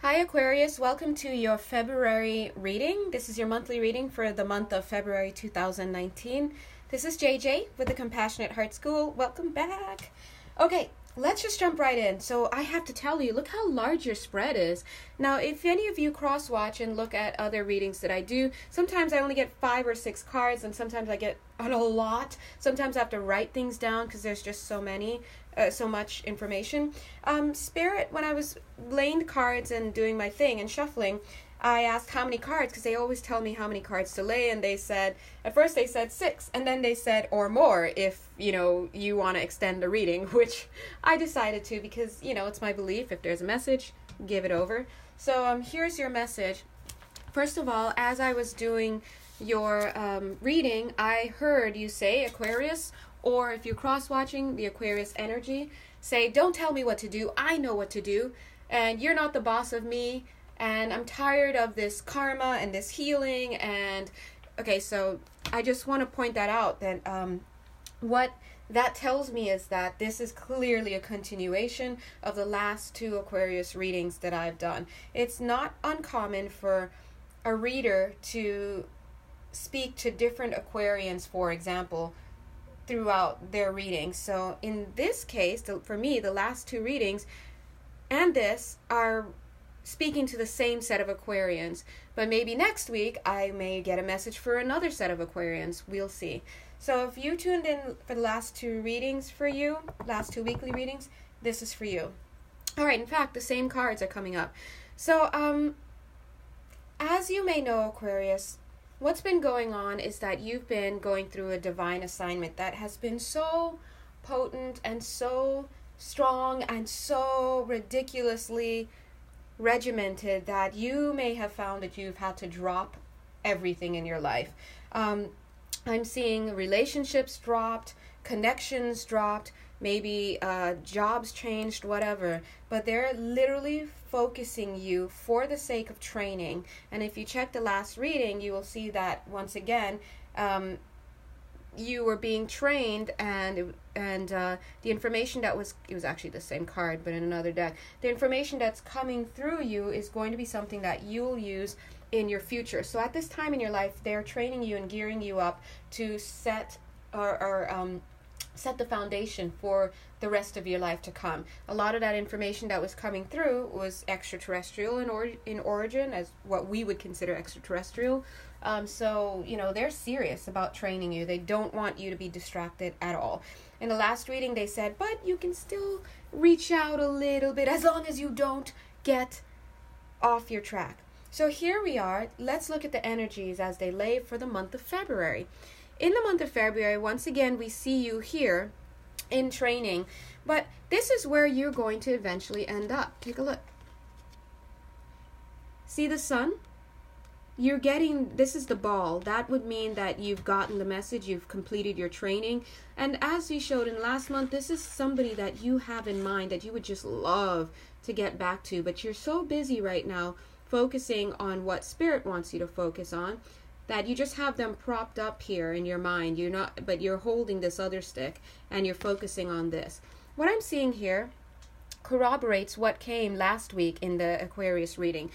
Hi Aquarius, welcome to your February reading. This is your monthly reading for the month of February 2019. This is JJ with the Compassionate Heart School. Welcome back. Okay, let's just jump right in. So I have to tell you, look how large your spread is. Now, if any of you cross-watch and look at other readings that I do, sometimes I only get 5 or 6 cards, and sometimes I get a lot. Sometimes I have to write things down because there's just so much information. Spirit, when I was laying the cards and doing my thing and shuffling, I asked how many cards, because they always tell me how many cards to lay, and they said, at first they said 6, and then they said, or more, if, you want to extend the reading, which I decided to, because, it's my belief, if there's a message, give it over. So, here's your message. First of all, as I was doing your reading, I heard you say, Aquarius, or if you're cross-watching the Aquarius energy, say, don't tell me what to do, I know what to do, and you're not the boss of me, and I'm tired of this karma and this healing, and, okay, so I just want to point that out, that what that tells me is that this is clearly a continuation of the last 2 Aquarius readings that I've done. It's not uncommon for a reader to speak to different Aquarians, for example, throughout their readings. So in this case, for me, the last 2 readings and this are speaking to the same set of Aquarians, but maybe next week I may get a message for another set of Aquarians. We'll see. So if you tuned in for the last 2 readings for you, last 2 weekly readings, this is for you. All right, in fact, the same cards are coming up. So as you may know, Aquarius, what's been going on is that you've been going through a divine assignment that has been so potent and so strong and so ridiculously regimented that you may have found that you've had to drop everything in your life. I'm seeing relationships dropped, connections dropped, maybe jobs changed, whatever, but they're literally focusing you for the sake of training. And if you check the last reading, you will see that once again you were being trained, and the information that it was actually the same card but in another deck, the information that's coming through you is going to be something that you'll use in your future. So at this time in your life, they're training you and gearing you up to set set the foundation for the rest of your life to come. A lot of that information that was coming through was extraterrestrial in origin, as what we would consider extraterrestrial. So, they're serious about training you. They don't want you to be distracted at all. In the last reading, they said, but you can still reach out a little bit as long as you don't get off your track. So here we are. Let's look at the energies as they lay for the month of February. In the month of February, once again, we see you here in training, but this is where you're going to eventually end up. Take a look. See the sun? This is the ball. That would mean that you've gotten the message, you've completed your training. And as we showed in last month, this is somebody that you have in mind that you would just love to get back to, but you're so busy right now focusing on what Spirit wants you to focus on, that you just have them propped up here in your mind. But you're holding this other stick and you're focusing on this. What I'm seeing here corroborates what came last week in the Aquarius reading.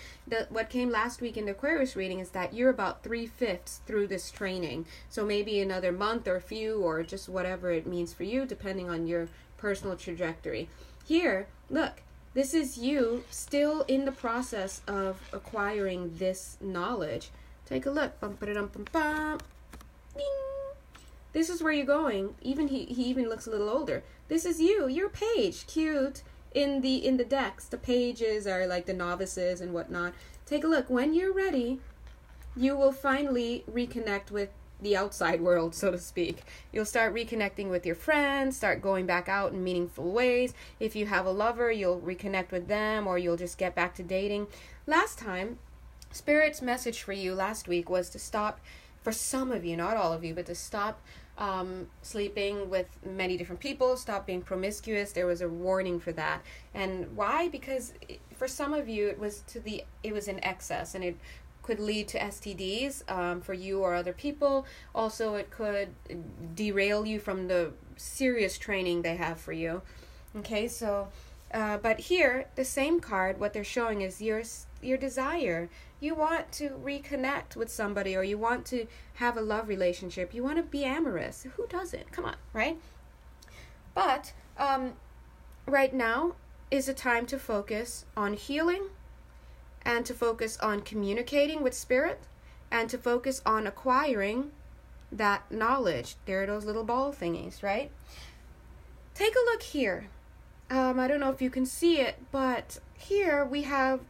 What came last week in the Aquarius reading is that you're about 3/5 through this training. So maybe another month or few, or just whatever it means for you, depending on your personal trajectory. Here, look, this is you still in the process of acquiring this knowledge. Take a look. Bum, ba-da-dum, bum, bum. Ding. This is where you're going. Even he even looks a little older. This is you. You're a page. Cute. In the decks, the pages are like the novices and whatnot. Take a look. When you're ready, you will finally reconnect with the outside world, so to speak. You'll start reconnecting with your friends, start going back out in meaningful ways. If you have a lover, you'll reconnect with them, or you'll just get back to dating. Last time, Spirit's message for you last week was to stop, for some of you, not all of you, but to stop sleeping with many different people, stop being promiscuous. There was a warning for that. And why? Because for some of you, it was in excess, and it could lead to STDs for you or other people. Also, it could derail you from the serious training they have for you. Okay, so But here, the same card, what they're showing is your desire. You want to reconnect with somebody, or you want to have a love relationship. You want to be amorous. Who doesn't? Come on, right? But right now is a time to focus on healing, and to focus on communicating with spirit, and to focus on acquiring that knowledge. There are those little ball thingies, right? Take a look here. I don't know if you can see it, but here we have,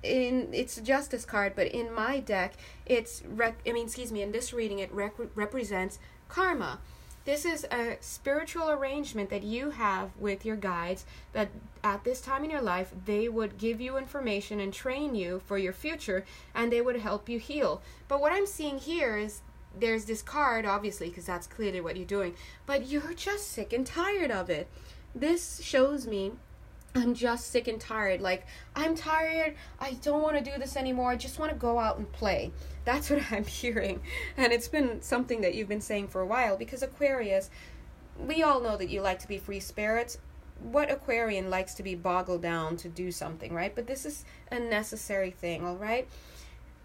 it's a justice card, but in my deck, in this reading, it represents karma. This is a spiritual arrangement that you have with your guides, that at this time in your life, they would give you information and train you for your future, and they would help you heal. But what I'm seeing here is there's this card, obviously, because that's clearly what you're doing, but you're just sick and tired of it. This shows me I'm just sick and tired. Like, I'm tired. I don't want to do this anymore. I just want to go out and play. That's what I'm hearing. And it's been something that you've been saying for a while, because Aquarius, we all know that you like to be free spirits. What Aquarian likes to be boggled down to do something, right? But this is a necessary thing, all right?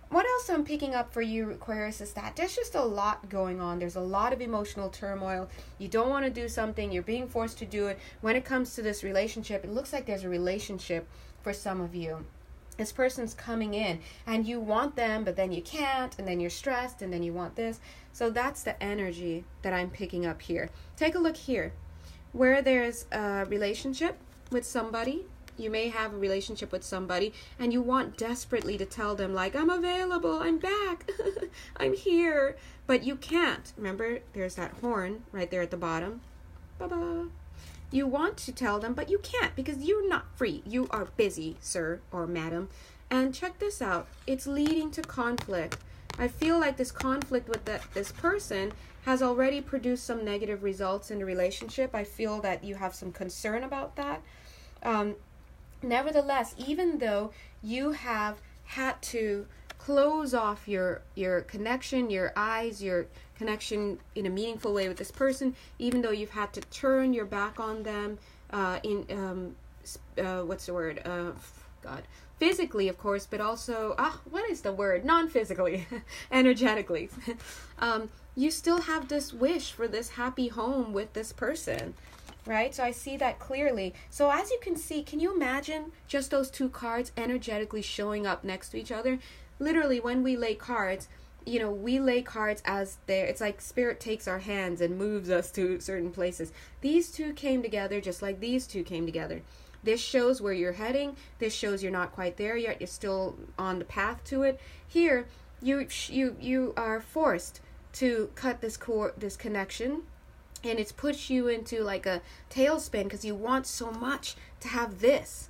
What else I'm picking up for you, Aquarius, is that there's just a lot going on. There's a lot of emotional turmoil. You don't want to do something. You're being forced to do it. When it comes to this relationship, it looks like there's a relationship for some of you. This person's coming in, and you want them, but then you can't, and then you're stressed, and then you want this. So that's the energy that I'm picking up here. Take a look here. Where there's a relationship with somebody, you may have a relationship with somebody, and you want desperately to tell them, like, I'm available, I'm back, I'm here, but you can't. Remember, there's that horn right there at the bottom. Ba-ba. You want to tell them, but you can't, because you're not free. You are busy, sir or madam. And check this out. It's leading to conflict. I feel like this conflict with this person has already produced some negative results in the relationship. I feel that you have some concern about that. Nevertheless, even though you have had to close off your connection, your eyes, your connection in a meaningful way with this person, even though you've had to turn your back on them, physically, of course, but also, non-physically, energetically, you still have this wish for this happy home with this person. Right? So I see that clearly. So as you can see, can you imagine just those two cards energetically showing up next to each other? Literally, when we lay cards, we lay cards as there. It's like spirit takes our hands and moves us to certain places. These two came together just like these two came together. This shows where you're heading. This shows you're not quite there yet. You're still on the path to it. Here, you are forced to cut this connection. And it's pushed you into like a tailspin, because you want so much to have this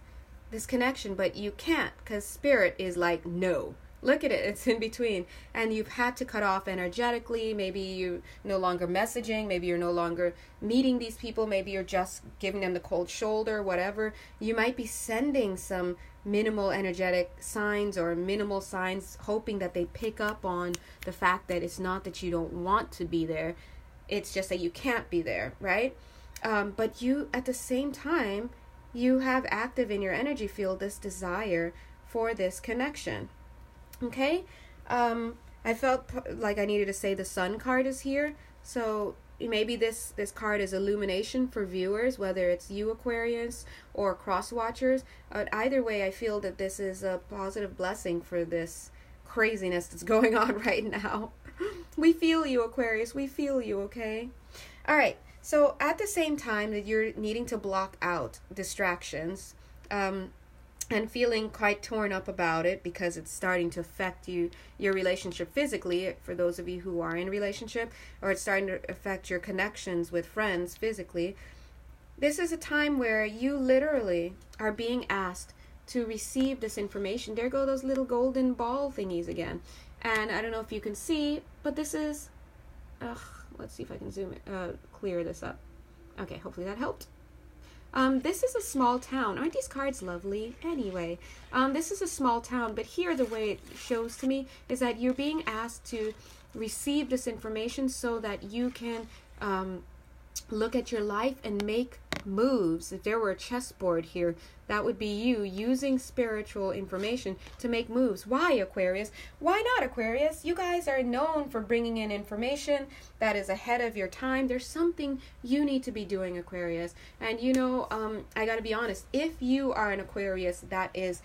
connection, but you can't, because spirit is like, no. Look at it. It's in between. And you've had to cut off energetically. Maybe you're no longer messaging. Maybe you're no longer meeting these people. Maybe you're just giving them the cold shoulder, whatever. You might be sending some minimal energetic signs or minimal signs, hoping that they pick up on the fact that it's not that you don't want to be there. It's just that you can't be there, right? But you, at the same time, you have active in your energy field this desire for this connection. Okay? I felt like I needed to say the Sun card is here. So maybe this card is illumination for viewers, whether it's you, Aquarius, or cross watchers. Either way, I feel that this is a positive blessing for this craziness that's going on right now. We feel you, Aquarius. We feel you, okay? All right. So at the same time that you're needing to block out distractions and feeling quite torn up about it because it's starting to affect your relationship physically, for those of you who are in a relationship, or it's starting to affect your connections with friends physically, this is a time where you literally are being asked to receive this information. There go those little golden ball thingies again. And I don't know if you can see, but this is, let's see if I can zoom it, clear this up. Okay, hopefully that helped. This is a small town. Aren't these cards lovely? Anyway, this is a small town, but here the way it shows to me is that you're being asked to receive this information so that you can look at your life and make moves. If there were a chessboard here, that would be you using spiritual information to make moves. Why, Aquarius? Why not, Aquarius? You guys are known for bringing in information that is ahead of your time. There's something you need to be doing, Aquarius. And you know, I gotta be honest, if you are an Aquarius that is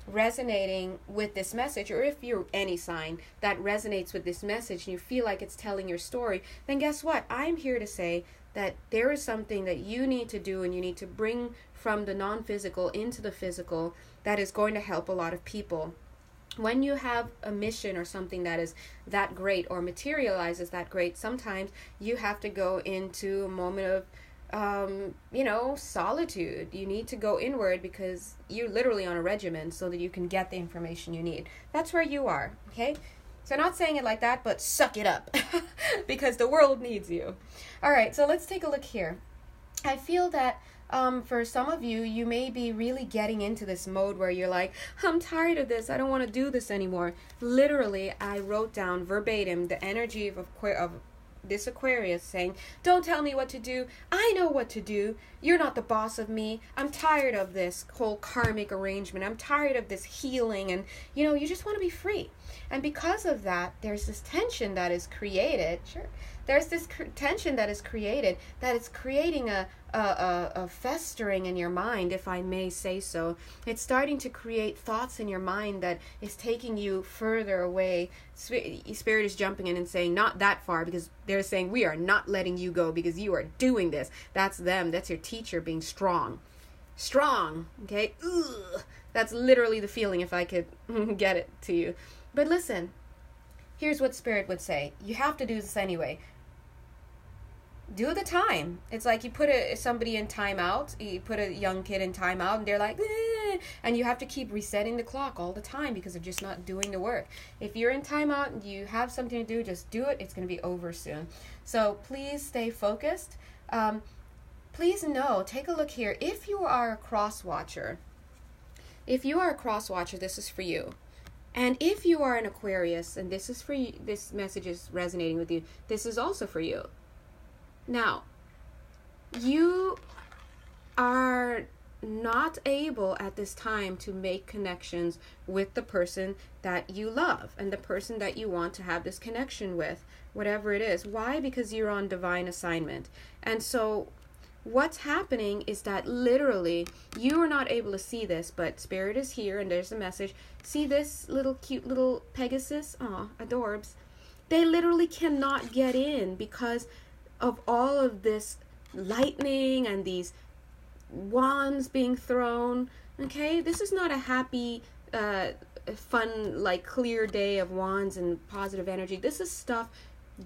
resonating with this message, or if you're any sign that resonates with this message and you feel like it's telling your story, then guess what? I'm here to say that there is something that you need to do, and you need to bring from the non-physical into the physical that is going to help a lot of people. When you have a mission or something that is that great or materializes that great, sometimes you have to go into a moment of solitude. You need to go inward because you're literally on a regimen so that you can get the information you need. That's where you are, okay? So not saying it like that, but suck it up because the world needs you. All right, so let's take a look here. I feel that for some of you, you may be really getting into this mode where you're like, I'm tired of this. I don't want to do this anymore. Literally, I wrote down verbatim the energy of this Aquarius saying, don't tell me what to do. I know what to do. You're not the boss of me. I'm tired of this whole karmic arrangement. I'm tired of this healing. And, you just want to be free. And because of that, there's this tension that is created. Sure. There's this tension that is created, that it's creating a festering in your mind, if I may say so. It's starting to create thoughts in your mind that is taking you further away. Spirit is jumping in and saying, not that far, because they're saying, we are not letting you go because you are doing this. That's them. That's your teacher being strong. Strong. Okay? Ugh. That's literally the feeling, if I could get it to you. But listen, here's what Spirit would say. You have to do this anyway. Do the time. It's like you put somebody in timeout. You put a young kid in timeout, and they're like, and you have to keep resetting the clock all the time because they're just not doing the work. If you're in timeout and you have something to do, just do it. It's going to be over soon. So please stay focused. Please know, take a look here. If you are a cross watcher, this is for you. And if you are an Aquarius, and this is for you, this message is resonating with you, this is also for you. Now, you are not able at this time to make connections with the person that you love and the person that you want to have this connection with, whatever it is. Why? Because you're on divine assignment. And so what's happening is that literally you are not able to see this, but Spirit is here and there's a message. See this little cute little Pegasus? Aw, adorbs. They literally cannot get in because of all of this lightning and these wands being thrown. Okay, this is not a happy, fun, like clear day of wands and positive energy. This is stuff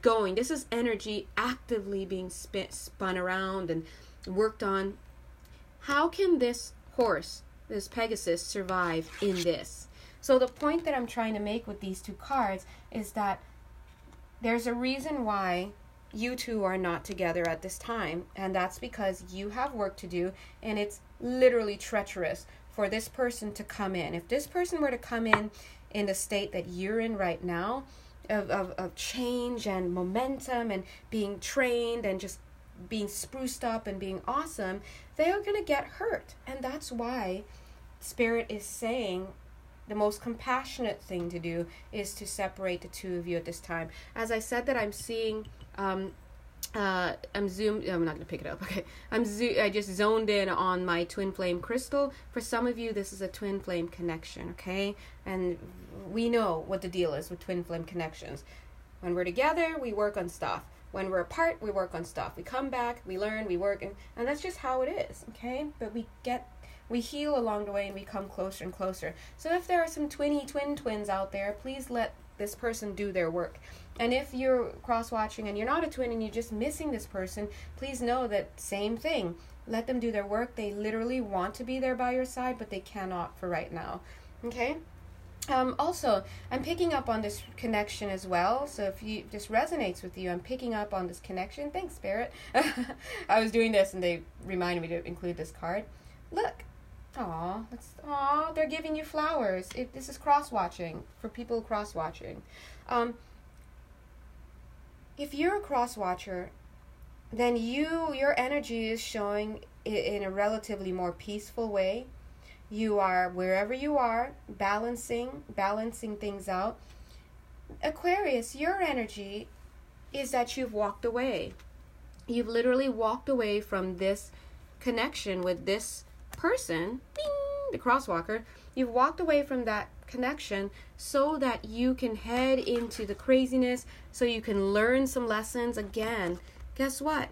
going. This is energy actively being spun around and worked on. How can this horse, this Pegasus, survive in this? So the point that I'm trying to make with these two cards is that there's a reason why you two are not together at this time, and that's because you have work to do, and it's literally treacherous for this person to come in. If this person were to come in the state that you're in right now, of change and momentum and being trained and just being spruced up and being awesome, they are going to get hurt. And that's why Spirit is saying the most compassionate thing to do is to separate the two of you at this time. As I said that I'm seeing, I'm zoomed, I'm not going to pick it up, okay. I just zoned in on my twin flame crystal. For some of you, this is a twin flame connection, okay? And we know what the deal is with twin flame connections. When we're together, we work on stuff. When we're apart, we work on stuff. We come back, we learn, we work, and that's just how it is, okay? But we heal along the way and we come closer and closer. So if there are some twins out there, please let this person do their work. And if you're cross-watching and you're not a twin and you're just missing this person, please know that same thing. Let them do their work. They literally want to be there by your side, but they cannot for right now. Okay? Also, I'm picking up on this connection as well. So if this resonates with you, I'm picking up on this connection. Thanks, Spirit. I was doing this and they reminded me to include this card. Look. Aw, they're giving you flowers. This is cross-watching, for people cross-watching. If you're a cross-watcher, then your energy is showing in a relatively more peaceful way. You are, wherever you are, balancing things out. Aquarius, your energy is that you've walked away. You've literally walked away from this connection with this person, ding, the crosswalker. You've walked away from that connection so that you can head into the craziness, so you can learn some lessons again. Guess what?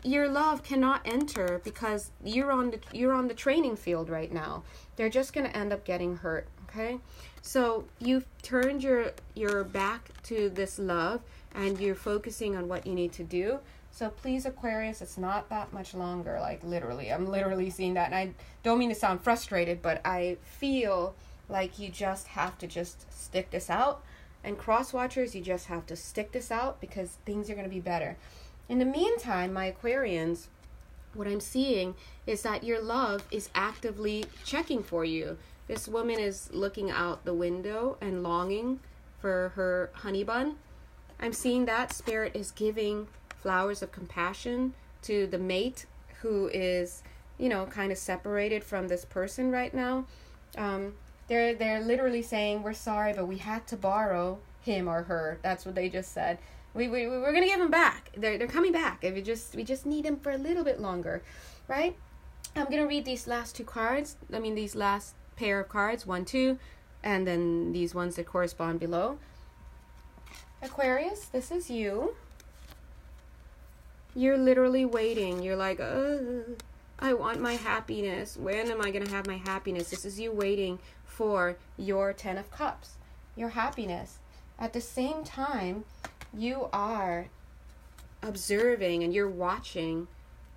Your love cannot enter because you're on the training field right now. They're just going to end up getting hurt, okay? So you've turned your back to this love and you're focusing on what you need to do. So please, Aquarius, it's not that much longer, like literally. I'm literally seeing that, and I don't mean to sound frustrated, but I feel like you just have to just stick this out. And cross watchers, you just have to stick this out because things are going to be better. In the meantime, my Aquarians, what I'm seeing is that your love is actively checking for you. This woman is looking out the window and longing for her honey bun. I'm seeing that Spirit is giving flowers of compassion to the mate who is, kind of separated from this person right now. They're literally saying, we're sorry, but we had to borrow him or her. That's what they just said. We're going to give him back. They're coming back. We just need him for a little bit longer, right? I'm going to read these last two cards. These last pair of cards, 1, 2, and then these ones that correspond below. Aquarius, this is you. You're literally waiting. You're like, I want my happiness. When am I going to have my happiness? This is you waiting for your 10 of Cups, your happiness. At the same time, you are observing and you're watching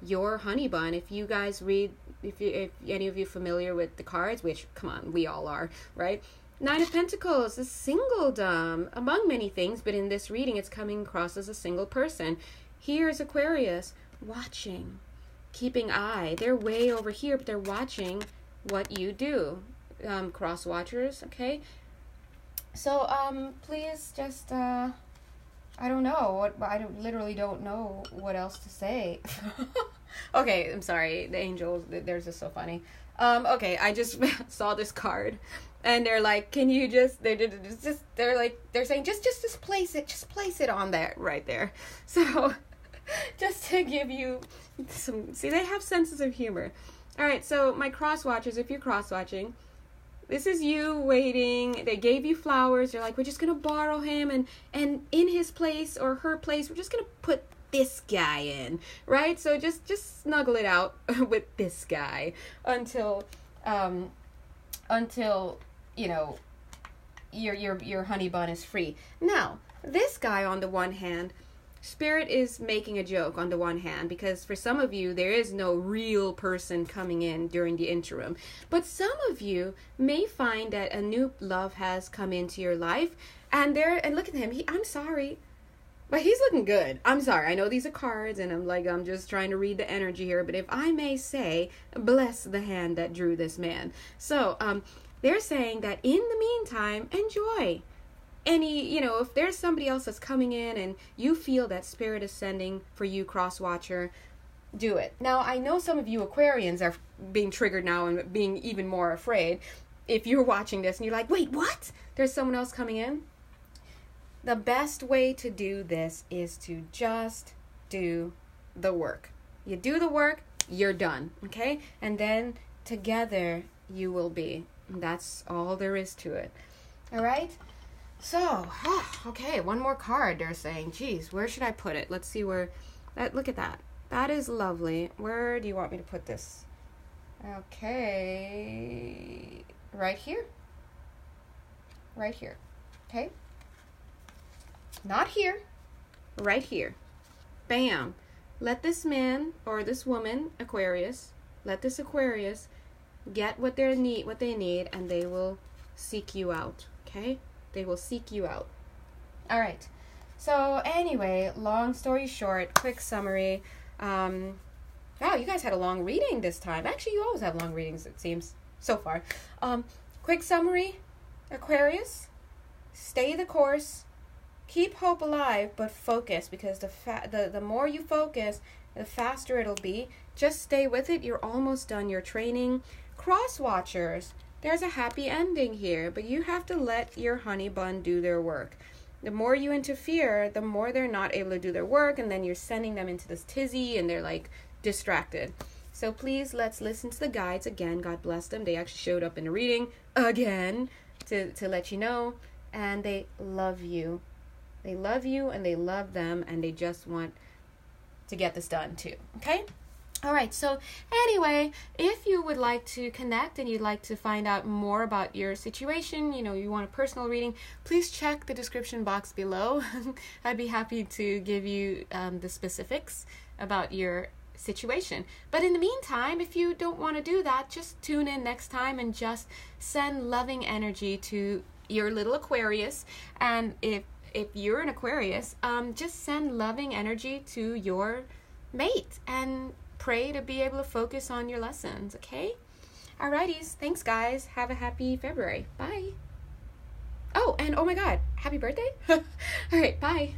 your honey bun. If you guys read, if any of you familiar with the cards, which, come on, we all are, right? 9 of Pentacles is singledom, among many things, but in this reading, it's coming across as a single person. Here's Aquarius watching, keeping eye. They're way over here, but they're watching what you do. Cross watchers, okay? So, please just, I don't know. Literally don't know what else to say. Okay, I'm sorry. The angels, they're just so funny. Okay, I just saw this card. And they're like, can you they're saying, just place it on there, right there. So, just to give you some, see, they have senses of humor. All right, so my cross watchers, if you're cross watching, this is you waiting. They gave you flowers. They're like, we're just going to borrow him, and in his place or her place, we're just going to put this guy in, right? So just snuggle it out with this guy until your honey bun is free. Now, this guy, on the one hand, Spirit is making a joke on the one hand, because for some of you, there is no real person coming in during the interim. But some of you may find that a new love has come into your life, and look at him. I'm sorry, but he's looking good. I'm sorry. I know these are cards, and I'm just trying to read the energy here. But if I may say, bless the hand that drew this man. So, they're saying that in the meantime, enjoy. If there's somebody else that's coming in and you feel that Spirit is sending for you, cross watcher, do it. Now, I know some of you Aquarians are being triggered now and being even more afraid. If you're watching this and you're like, wait, what? There's someone else coming in? The best way to do this is to just do the work. You do the work, you're done, okay? And then together you will be. That's all there is to it. All right? So, okay, one more card, they're saying. Geez, where should I put it? Let's see where... look at that. That is lovely. Where do you want me to put this? Okay. Right here. Right here. Okay? Not here. Right here. Bam. Let this man, or this woman, Aquarius, let this Aquarius get what they need, and they will seek you out. Okay? They will seek you out. All right. So anyway, long story short, quick summary. Wow, you guys had a long reading this time. Actually, you always have long readings, it seems, so far. Quick summary. Aquarius, stay the course. keep hope alive, but focus, because the more you focus, the faster it'll be. Just stay with it. You're almost done your training. Cross watchers, there's a happy ending here, but you have to let your honey bun do their work. The more you interfere, the more they're not able to do their work, and then you're sending them into this tizzy and they're like distracted. So please, let's listen to the guides again. God bless them. They actually showed up in the reading again to let you know, and they love you. They love you and they love them, and they just want to get this done too. Okay? All right, so anyway, if you would like to connect and you'd like to find out more about your situation, you know, you want a personal reading, please check the description box below. I'd be happy to give you the specifics about your situation. But in the meantime, if you don't want to do that, just tune in next time and just send loving energy to your little Aquarius. And if you're an Aquarius, just send loving energy to your mate and pray to be able to focus on your lessons, okay? Alrighties, thanks guys. Have a happy February. Bye. Oh, and oh my God, happy birthday. All right, bye.